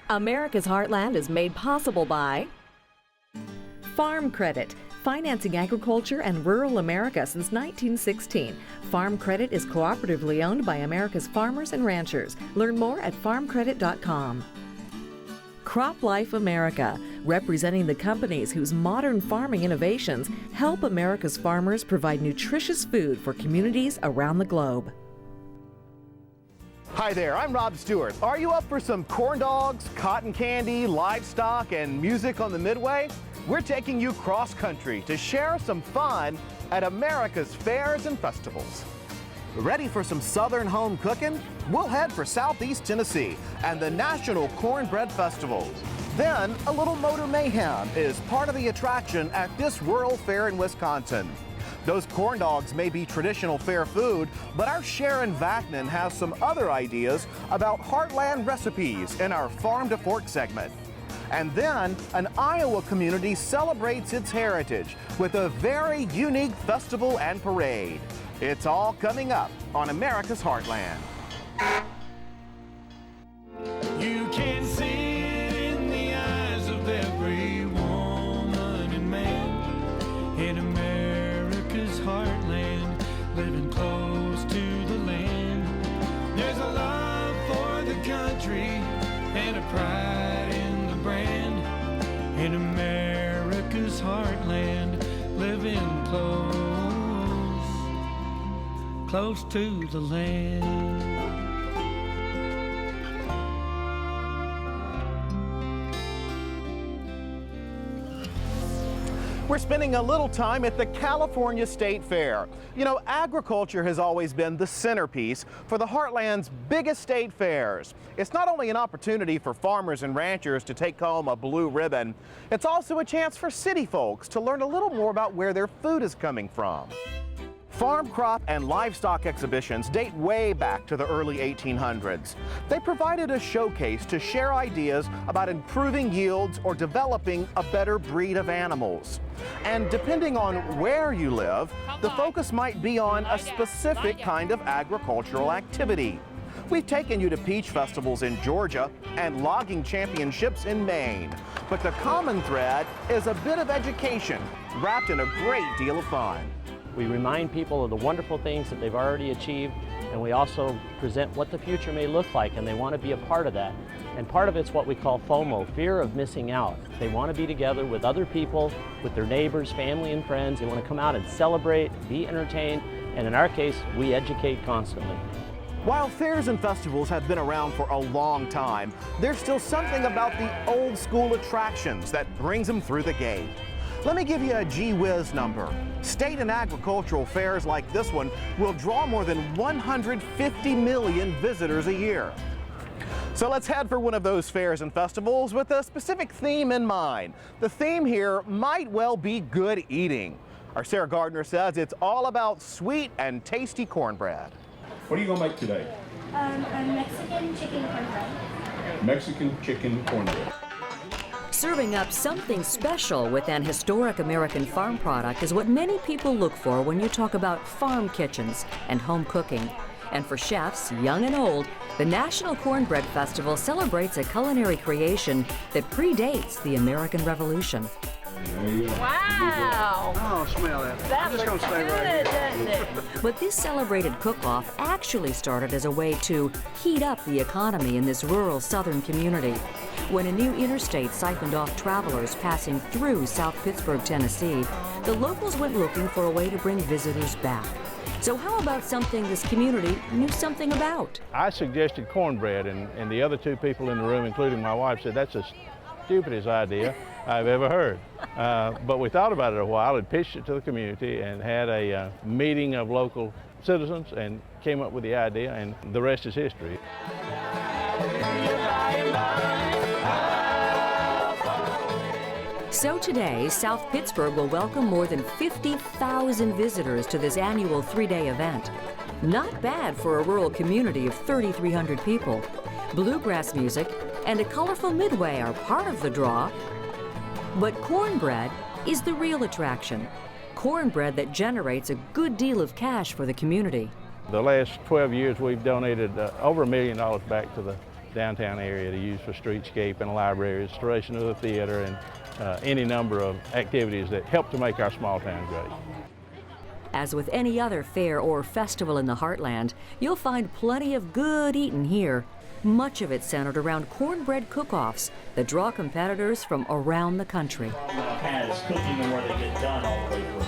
America's Heartland is made possible by Farm Credit, financing agriculture and rural America since 1916. Farm Credit is cooperatively owned by America's farmers and ranchers. Learn more at farmcredit.com. Crop Life America, representing the companies whose modern farming innovations help America's farmers provide nutritious food for communities around the globe. Hi there, I'm Rob Stewart. Are you up for some corn dogs, cotton candy, livestock, and music on the Midway? We're taking you cross-country to share some fun at America's fairs and festivals. Ready for some Southern home cooking? We'll head for Southeast Tennessee and the National Cornbread Festival. Then, a little motor mayhem is part of the attraction at this rural fair in Wisconsin. Those corn dogs may be traditional fair food, but our Sharon Vaknin has some other ideas about Heartland recipes in our Farm to Fork segment. And then, an Iowa community celebrates its heritage with a very unique festival and parade. It's all coming up on America's Heartland. You can see it in the eyes of every woman and man in America's heartland, living close to the land. There's a love for the country and a pride in the brand. In America's heartland, living close to the land. We're spending a little time at the California State Fair. You know, agriculture has always been the centerpiece for the Heartland's biggest state fairs. It's not only an opportunity for farmers and ranchers to take home a blue ribbon, it's also a chance for city folks to learn a little more about where their food is coming from. Farm, crop, and livestock exhibitions date way back to the early 1800s. They provided a showcase to share ideas about improving yields or developing a better breed of animals. And depending on where you live, the focus might be on a specific kind of agricultural activity. We've taken you to peach festivals in Georgia and logging championships in Maine. But the common thread is a bit of education wrapped in a great deal of fun. We remind people of the wonderful things that they've already achieved, and we also present what the future may look like, and they want to be a part of that. And part of it's what we call FOMO, fear of missing out. They want to be together with other people, with their neighbors, family, and friends. They want to come out and celebrate, be entertained, and in our case, we educate constantly. While fairs and festivals have been around for a long time, there's still something about the old school attractions that brings them through the gate. Let me give you a gee whiz number. State and agricultural fairs like this one will draw more than 150 million visitors a year. So let's head for one of those fairs and festivals with a specific theme in mind. The theme here might well be good eating. Our Sarah Gardner says it's all about sweet and tasty cornbread. What are you gonna make today? A Mexican chicken cornbread. Mexican chicken cornbread. Serving up something special with an historic American farm product is what many people look for when you talk about farm kitchens and home cooking. And for chefs, young and old, the National Cornbread Festival celebrates a culinary creation that predates the American Revolution. Wow! Oh, smell that. That I'm just going to stay right good, here. doesn't it? But this celebrated cook-off actually started as a way to heat up the economy in this rural southern community. When a new interstate siphoned off travelers passing through South Pittsburgh, Tennessee, the locals went looking for a way to bring visitors back. So how about something this community knew something about? I suggested cornbread, and the other two people in the room, including my wife, said that's the stupidest idea I've ever heard. But we thought about it a while and pitched it to the community and had a meeting of local citizens and came up with the idea, and the rest is history. So today, South Pittsburgh will welcome more than 50,000 visitors to this annual three-day event. Not bad for a rural community of 3,300 people. Bluegrass music and a colorful midway are part of the draw. But cornbread is the real attraction. Cornbread that generates a good deal of cash for the community. The last 12 years we've donated over $1 million back to the downtown area to use for streetscape and a library, restoration of the theater, and any number of activities that help to make our small town great. As with any other fair or festival in the Heartland, you'll find plenty of good eating here. Much of it centered around cornbread cook-offs that draw competitors from around the country. Kind of cooking and where they get done all the way through.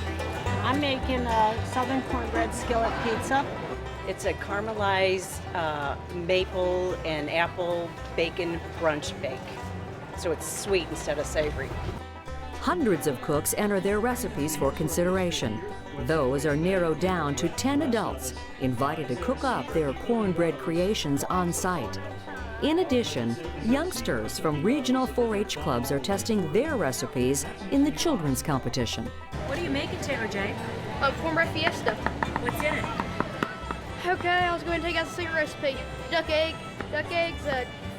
I'm making a southern cornbread skillet pizza. It's a caramelized maple and apple bacon brunch bake. So it's sweet instead of savory. Hundreds of cooks enter their recipes for consideration. Those are narrowed down to 10 adults, invited to cook up their cornbread creations on site. In addition, youngsters from regional 4-H clubs are testing their recipes in the children's competition. What are you making, Taylor J? Cornbread fiesta. What's in it? Okay, I was going to take out the secret recipe. Duck eggs,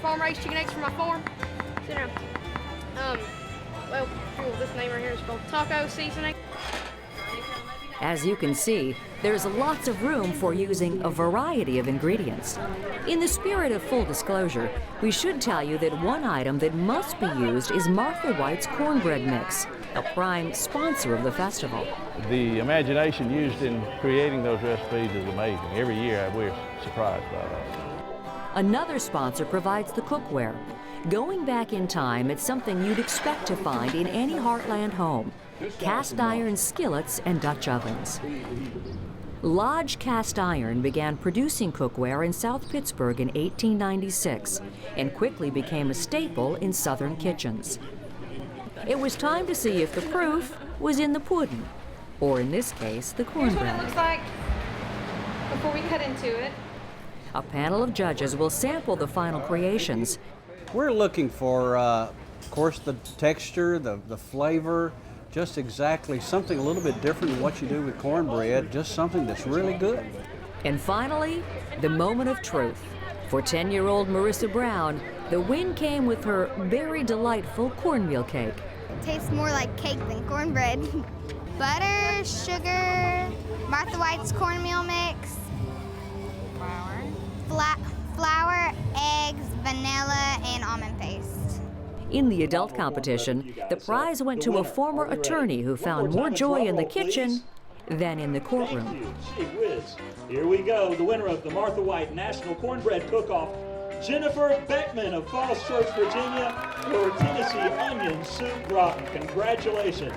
farm-raised chicken eggs from my farm. Sit down. Well, this name right here is called taco seasoning. As you can see, there's lots of room for using a variety of ingredients. In the spirit of full disclosure, we should tell you that one item that must be used is Martha White's cornbread mix, a prime sponsor of the festival. The imagination used in creating those recipes is amazing. Every year we're surprised by that. Another sponsor provides the cookware. Going back in time, it's something you'd expect to find in any Heartland home: cast iron skillets and Dutch ovens. Lodge Cast Iron began producing cookware in South Pittsburgh in 1896 and quickly became a staple in southern kitchens. It was time to see if the proof was in the pudding, or in this case, the cornbread. Here's what it looks like before we cut into it. A panel of judges will sample the final creations. We're looking for, of course, the texture, the flavor, just exactly something a little bit different than what you do with cornbread, just something that's really good. And finally, the moment of truth. For 10-year-old Marissa Brown, the win came with her very delightful cornmeal cake. It tastes more like cake than cornbread. Butter, sugar, Martha White's cornmeal mix, flour, eggs, vanilla, and almond paste. In the adult competition, the prize went to a former attorney who found more joy in the kitchen than in the courtroom. Gee whiz. Here we go. The winner of the Martha White National Cornbread Cook-Off, Jennifer Beckman of Falls Church, Virginia, for Tennessee onion soup gratin. Congratulations.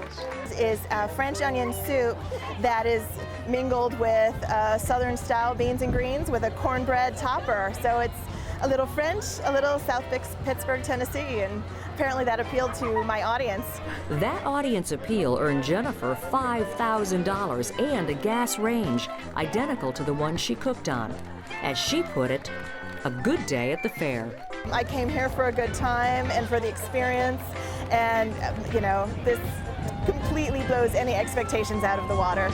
This is French onion soup that is mingled with Southern style beans and greens with a cornbread topper. So it's a little French, a little South Pittsburgh, Tennessee, and apparently that appealed to my audience. That audience appeal earned Jennifer $5,000 and a gas range, identical to the one she cooked on. As she put it, a good day at the fair. I came here for a good time and for the experience, and you know, this completely blows any expectations out of the water.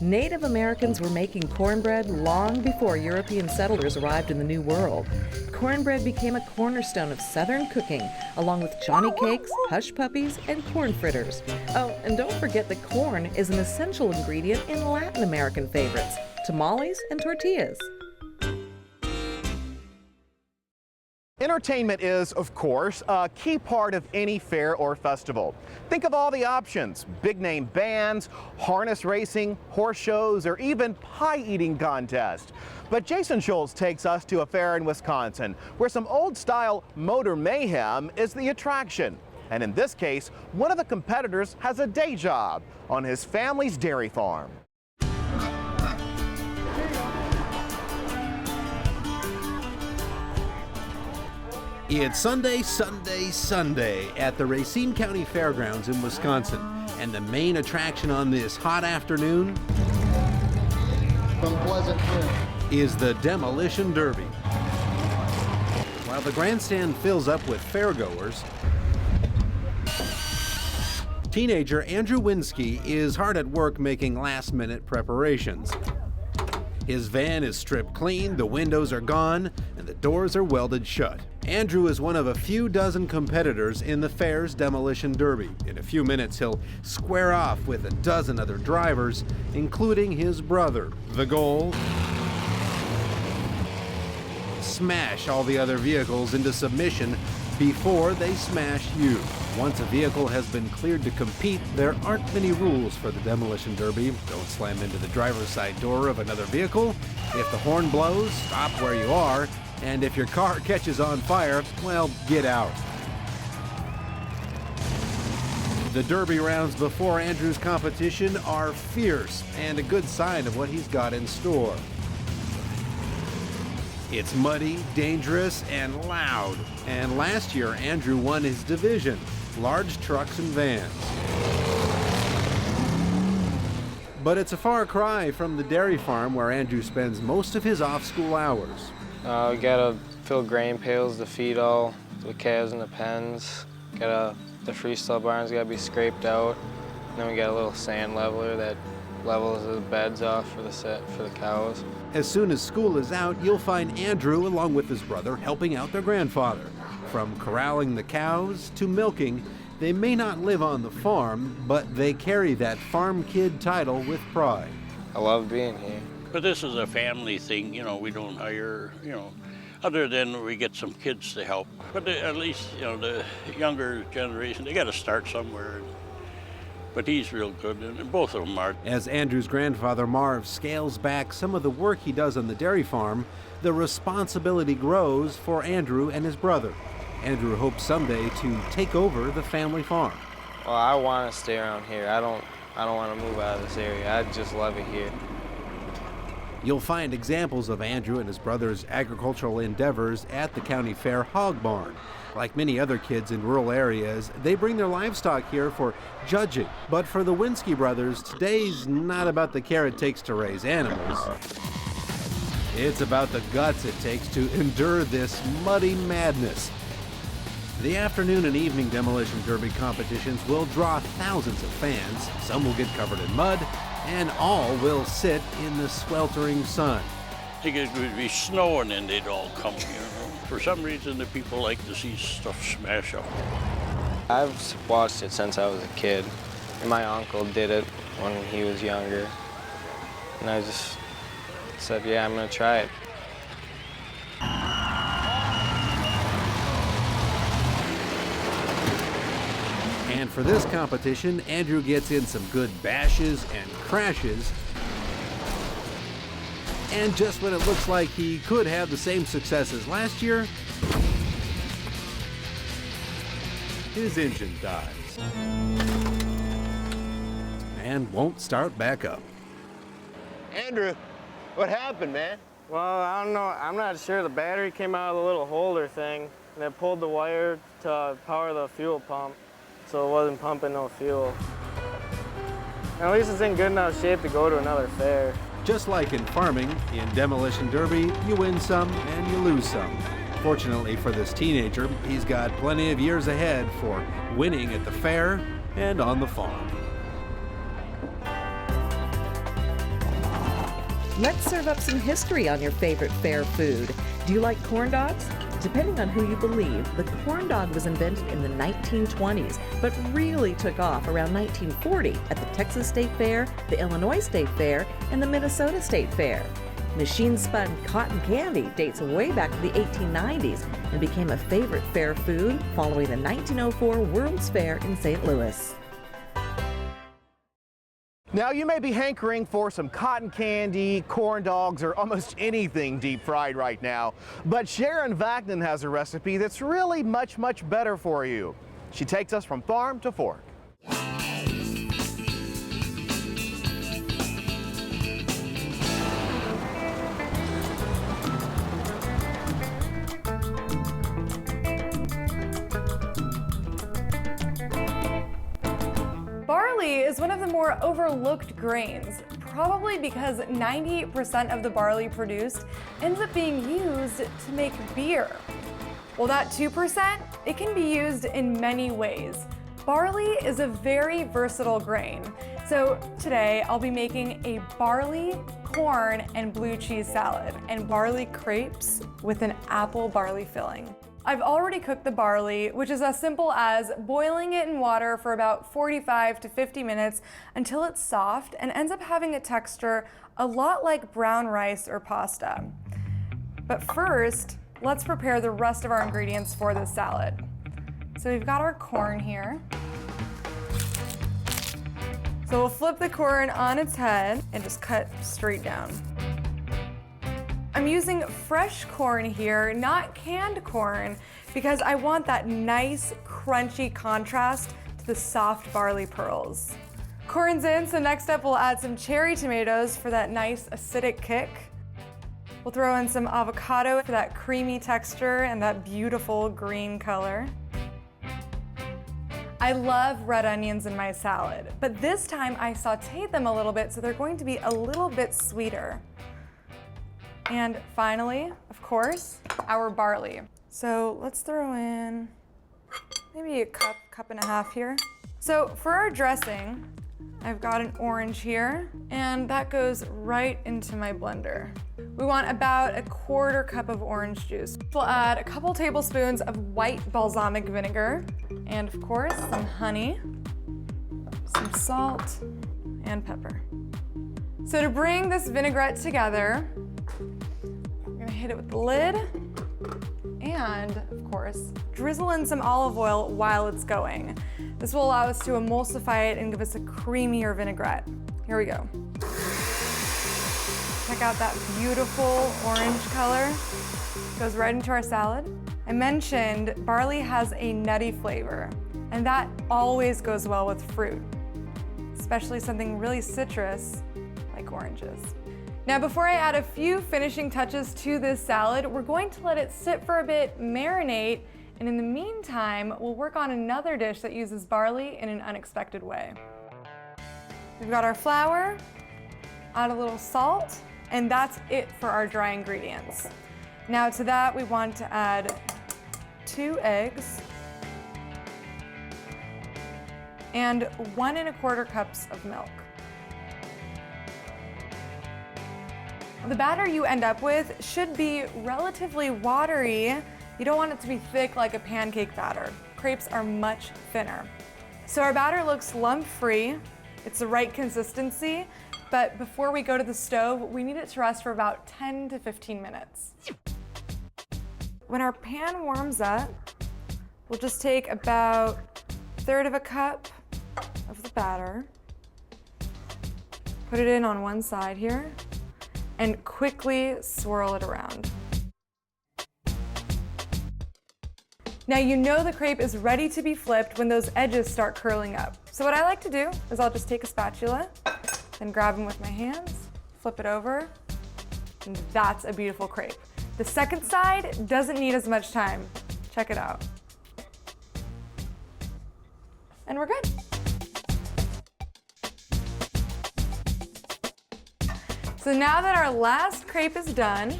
Native Americans were making cornbread long before European settlers arrived in the New World. Cornbread became a cornerstone of Southern cooking, along with Johnny cakes, hush puppies, and corn fritters. Oh, and don't forget that corn is an essential ingredient in Latin American favorites, tamales and tortillas. Entertainment is, of course, a key part of any fair or festival. Think of all the options: big-name bands, harness racing, horse shows, or even pie-eating contests. But Jason Schultz takes us to a fair in Wisconsin, where some old-style motor mayhem is the attraction. And in this case, one of the competitors has a day job on his family's dairy farm. It's Sunday at the Racine County Fairgrounds in Wisconsin, and the main attraction on this hot afternoon is the Demolition Derby. While the grandstand fills up with fairgoers, teenager Andrew Winsky is hard at work making last-minute preparations. His van is stripped clean, the windows are gone, and the doors are welded shut. Andrew is one of a few dozen competitors in the fair's demolition derby. In a few minutes, he'll square off with a dozen other drivers, including his brother. The goal? Smash all the other vehicles into submission before they smash you. Once a vehicle has been cleared to compete, there aren't many rules for the demolition derby. Don't slam into the driver's side door of another vehicle. If the horn blows, stop where you are. And if your car catches on fire, well, get out. The derby rounds before Andrew's competition are fierce and a good sign of what he's got in store. It's muddy, dangerous, and loud. And last year, Andrew won his division, large trucks and vans. But it's a far cry from the dairy farm where Andrew spends most of his off-school hours. We gotta fill grain pails to feed all the calves in the pens. The freestyle barn's gotta be scraped out. And then we got a little sand leveler that levels the beds off for the cows. As soon as school is out, you'll find Andrew, along with his brother, helping out their grandfather. From corralling the cows to milking, they may not live on the farm, but they carry that farm kid title with pride. I love being here. But this is a family thing, you know, we don't hire, you know, other than we get some kids to help. But at least, you know, the younger generation, they got to start somewhere. But he's real good, and both of them are. As Andrew's grandfather Marv scales back some of the work he does on the dairy farm, the responsibility grows for Andrew and his brother. Andrew hopes someday to take over the family farm. Well, I want to stay around here. I don't want to move out of this area. I just love it here. You'll find examples of Andrew and his brother's agricultural endeavors at the county fair hog barn. Like many other kids in rural areas, they bring their livestock here for judging. But for the Winsky brothers, today's not about the care it takes to raise animals. It's about the guts it takes to endure this muddy madness. The afternoon and evening demolition derby competitions will draw thousands of fans. Some will get covered in mud, and all will sit in the sweltering sun. I think it would be snowing and they'd all come here. For some reason, the people like to see stuff smash up. I've watched it since I was a kid. And my uncle did it when he was younger. And I just said, yeah, I'm gonna try it. And for this competition, Andrew gets in some good bashes and crashes. And just when it looks like he could have the same success as last year, his engine dies and won't start back up. Andrew, what happened, man? Well, I don't know. I'm not sure. The battery came out of the little holder thing, and it pulled the wire to power the fuel pump, so it wasn't pumping no fuel. And at least it's in good enough shape to go to another fair. Just like in farming, in Demolition Derby, you win some and you lose some. Fortunately for this teenager, he's got plenty of years ahead for winning at the fair and on the farm. Let's serve up some history on your favorite fair food. Do you like corn dogs? Depending on who you believe, the corn dog was invented in the 1920s, but really took off around 1940 at the Texas State Fair, the Illinois State Fair, and the Minnesota State Fair. Machine-spun cotton candy dates way back to the 1890s and became a favorite fair food following the 1904 World's Fair in St. Louis. Now, you may be hankering for some cotton candy, corn dogs, or almost anything deep fried right now, but Sharon Vaknin has a recipe that's really much better for you. She takes us from farm to fork. Barley is one of the more overlooked grains, probably because 98% of the barley produced ends up being used to make beer. Well, that 2%, it can be used in many ways. Barley is a very versatile grain. So today I'll be making a barley, corn, and blue cheese salad and barley crepes with an apple barley filling. I've already cooked the barley, which is as simple as boiling it in water for about 45 to 50 minutes until it's soft and ends up having a texture a lot like brown rice or pasta. But first, let's prepare the rest of our ingredients for this salad. So we've got our corn here. So we'll flip the corn on its head and just cut straight down. I'm using fresh corn here, not canned corn, because I want that nice, crunchy contrast to the soft barley pearls. Corn's in, so next up we'll add some cherry tomatoes for that nice acidic kick. We'll throw in some avocado for that creamy texture and that beautiful green color. I love red onions in my salad, but this time I sauteed them a little bit so they're going to be a little bit sweeter. And finally, of course, our barley. So let's throw in maybe a cup and a half here. So for our dressing, I've got an orange here, and that goes right into my blender. We want about a 1/4 cup of orange juice. We'll add a couple tablespoons of white balsamic vinegar, and of course, some honey, some salt, and pepper. So to bring this vinaigrette together, we're gonna hit it with the lid, and of course, drizzle in some olive oil while it's going. This will allow us to emulsify it and give us a creamier vinaigrette. Here we go. Check out that beautiful orange color. Goes right into our salad. I mentioned barley has a nutty flavor, and that always goes well with fruit, especially something really citrus like oranges. Now, before I add a few finishing touches to this salad, we're going to let it sit for a bit, marinate, and in the meantime, we'll work on another dish that uses barley in an unexpected way. We've got our flour, add a little salt, and that's it for our dry ingredients. Now to that, we want to add 2 eggs and 1 1/4 cups of milk. The batter you end up with should be relatively watery. You don't want it to be thick like a pancake batter. Crepes are much thinner. So our batter looks lump-free. It's the right consistency, but before we go to the stove, we need it to rest for about 10 to 15 minutes. When our pan warms up, we'll just take about 1/3 cup of the batter, put it in on one side here, and quickly swirl it around. Now you know the crepe is ready to be flipped when those edges start curling up. So what I like to do is I'll just take a spatula, then grab them with my hands, flip it over, and that's a beautiful crepe. The second side doesn't need as much time. Check it out. And we're good. So now that our last crepe is done,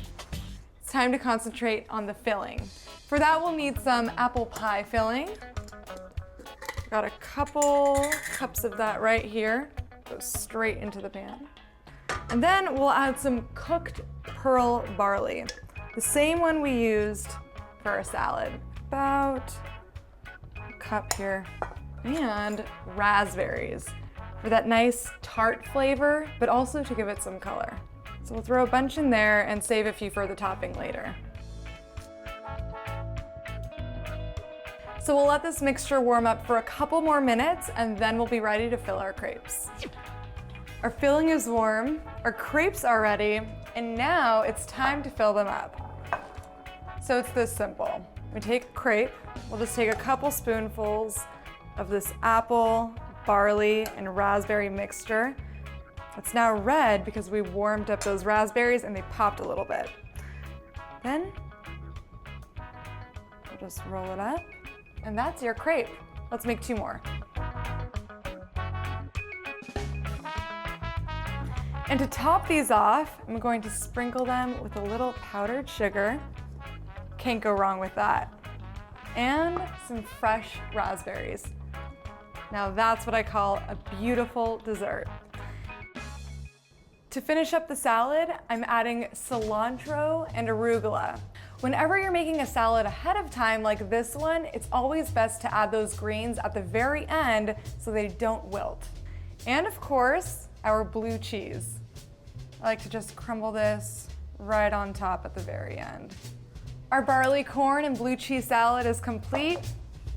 it's time to concentrate on the filling. For that, we'll need some apple pie filling. Got a couple cups of that right here. Goes straight into the pan. And then we'll add some cooked pearl barley, the same one we used for our salad. About a cup here. And raspberries for that nice tart flavor, but also to give it some color. So we'll throw a bunch in there and save a few for the topping later. So we'll let this mixture warm up for a couple more minutes, and then we'll be ready to fill our crepes. Our filling is warm, our crepes are ready, and now it's time to fill them up. So it's this simple. We take a crepe, we'll just take a couple spoonfuls of this apple, barley, and raspberry mixture. It's now red because we warmed up those raspberries and they popped a little bit. Then we'll just roll it up. And that's your crepe. Let's make 2 more. And to top these off, I'm going to sprinkle them with a little powdered sugar. Can't go wrong with that. And some fresh raspberries. Now that's what I call a beautiful dessert. To finish up the salad, I'm adding cilantro and arugula. Whenever you're making a salad ahead of time like this one, it's always best to add those greens at the very end so they don't wilt. And of course, our blue cheese. I like to just crumble this right on top at the very end. Our barley, corn, and blue cheese salad is complete.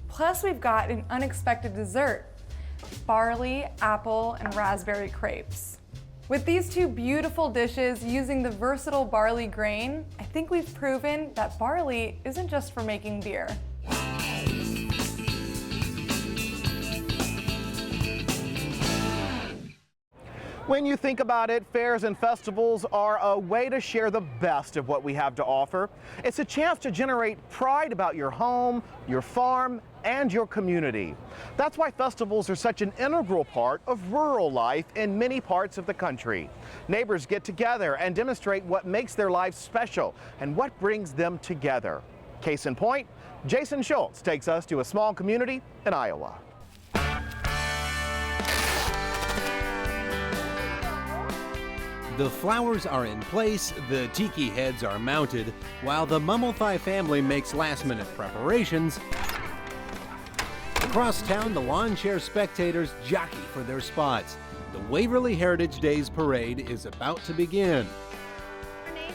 Plus, we've got an unexpected dessert: barley, apple, and raspberry crepes. With these two beautiful dishes using the versatile barley grain, I think we've proven that barley isn't just for making beer. When you think about it, fairs and festivals are a way to share the best of what we have to offer. It's a chance to generate pride about your home, your farm, and your community. That's why festivals are such an integral part of rural life in many parts of the country. Neighbors get together and demonstrate what makes their lives special and what brings them together. Case in point, Jason Schultz takes us to a small community in Iowa. The flowers are in place, the tiki heads are mounted, while the Mummelthai family makes last-minute preparations. Across town, the lawn chair spectators jockey for their spots. The Waverly Heritage Days Parade is about to begin.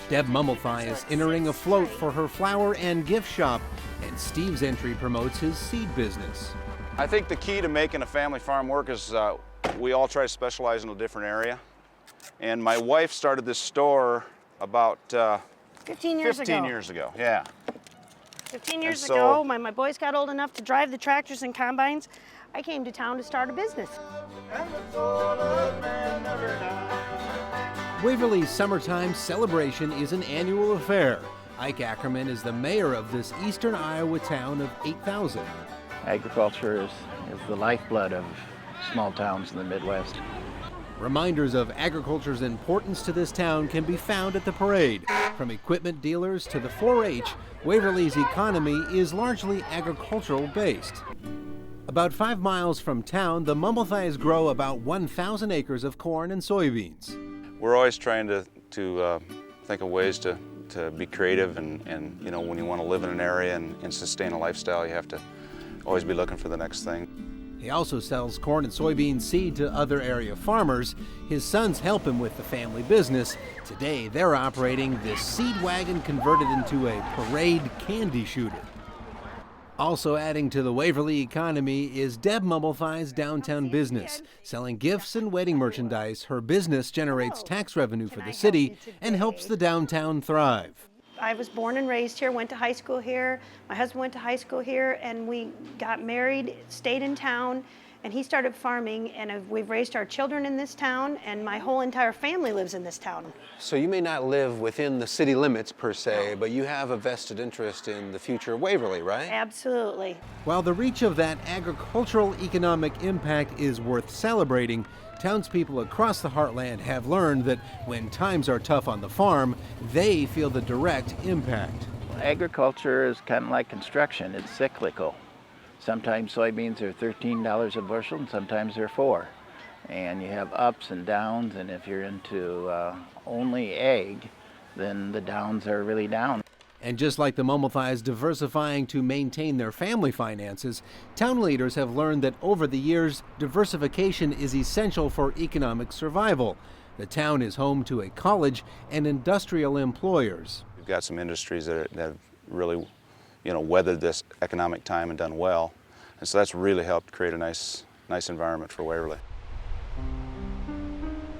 Deb Mummelthai is entering a float for her flower and gift shop, and Steve's entry promotes his seed business. I think the key to making a family farm work is we all try to specialize in a different area. And my wife started this store about 15 years ago. Yeah. 15 years ago, my boys got old enough to drive the tractors and combines. I came to town to start a business. Waverly's summertime celebration is an annual affair. Ike Ackerman is the mayor of this eastern Iowa town of 8,000. Agriculture is the lifeblood of small towns in the Midwest. Reminders of agriculture's importance to this town can be found at the parade. From equipment dealers to the 4-H, Waverly's economy is largely agricultural based. About 5 miles from town, the Mummelthais grow about 1,000 acres of corn and soybeans. We're always trying to think of ways to be creative, and you know, when you want to live in an area and sustain a lifestyle, you have to always be looking for the next thing. He also sells corn and soybean seed to other area farmers. His sons help him with the family business. Today, they're operating this seed wagon converted into a parade candy shooter. Also adding to the Waverly economy is Deb Mummelthai's downtown business. Selling gifts and wedding merchandise, her business generates tax revenue for the city and helps the downtown thrive. I was born and raised here, went to high school here. My husband went to high school here, and we got married, stayed in town, and he started farming, and we've raised our children in this town, and my whole entire family lives in this town. So you may not live within the city limits per se, but you have a vested interest in the future of Waverly, right? Absolutely. While the reach of that agricultural economic impact is worth celebrating, townspeople across the Heartland have learned that when times are tough on the farm, they feel the direct impact. Agriculture is kind of like construction. It's cyclical. Sometimes soybeans are $13 a bushel, and sometimes they're $4. And you have ups and downs, and if you're into only egg, then the downs are really down. And just like the Mummelthais diversifying to maintain their family finances, town leaders have learned that over the years, diversification is essential for economic survival. The town is home to a college and industrial employers. We've got some industries that have really, weathered this economic time and done well. And so that's really helped create a nice environment for Waverly.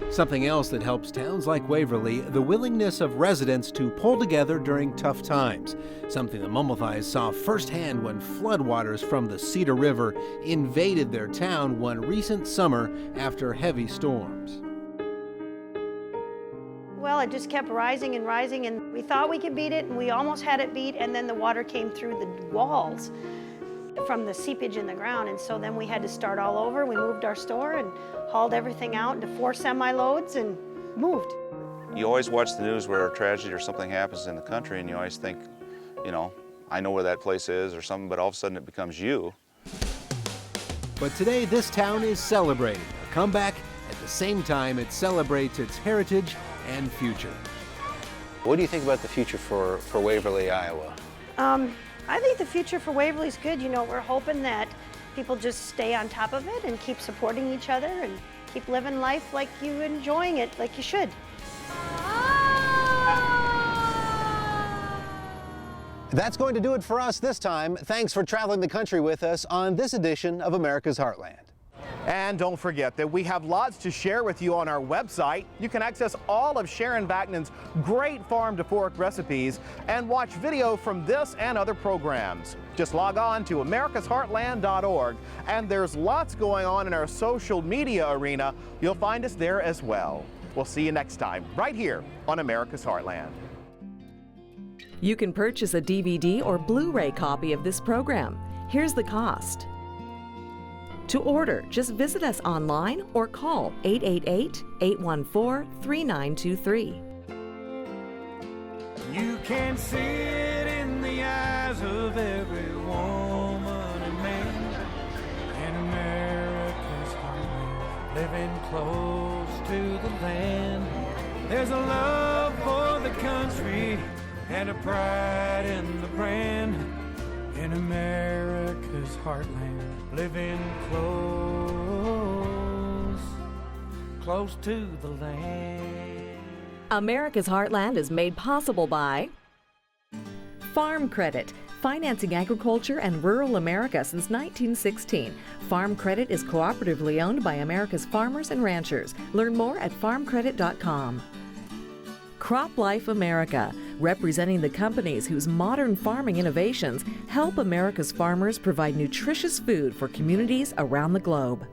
Something else that helps towns like Waverly, the willingness of residents to pull together during tough times. Something the Mummelthais saw firsthand when floodwaters from the Cedar River invaded their town one recent summer after heavy storms. Well, it just kept rising and rising, and we thought we could beat it, and we almost had it beat, and then the water came through the walls from the seepage in the ground, and so then we had to start all over. We moved our store and hauled everything out into 4 semi-loads and moved. You always watch the news where a tragedy or something happens in the country, and you always think, I know where that place is or something, but all of a sudden it becomes you. But today this town is celebrating a comeback at the same time it celebrates its heritage and future. What do you think about the future for Waverly, Iowa? I think the future for Waverly is good. You know, we're hoping that people just stay on top of it and keep supporting each other and keep living life like you're enjoying it, like you should. That's going to do it for us this time. Thanks for traveling the country with us on this edition of America's Heartland. And don't forget that we have lots to share with you on our website. You can access all of Sharon Vaknin's great farm-to-fork recipes and watch video from this and other programs. Just log on to americasheartland.org, and there's lots going on in our social media arena. You'll find us there as well. We'll see you next time, right here on America's Heartland. You can purchase a DVD or Blu-ray copy of this program. Here's the cost. To order, just visit us online or call 888-814-3923. You can see it in the eyes of every woman and man in America's heartland, living close to the land. There's a love for the country and a pride in the brand in America's heartland, living close to the land. America's Heartland is made possible by Farm Credit, financing agriculture and rural America since 1916. Farm Credit is cooperatively owned by America's farmers and ranchers. Learn more at farmcredit.com. Crop Life America, representing the companies whose modern farming innovations help America's farmers provide nutritious food for communities around the globe.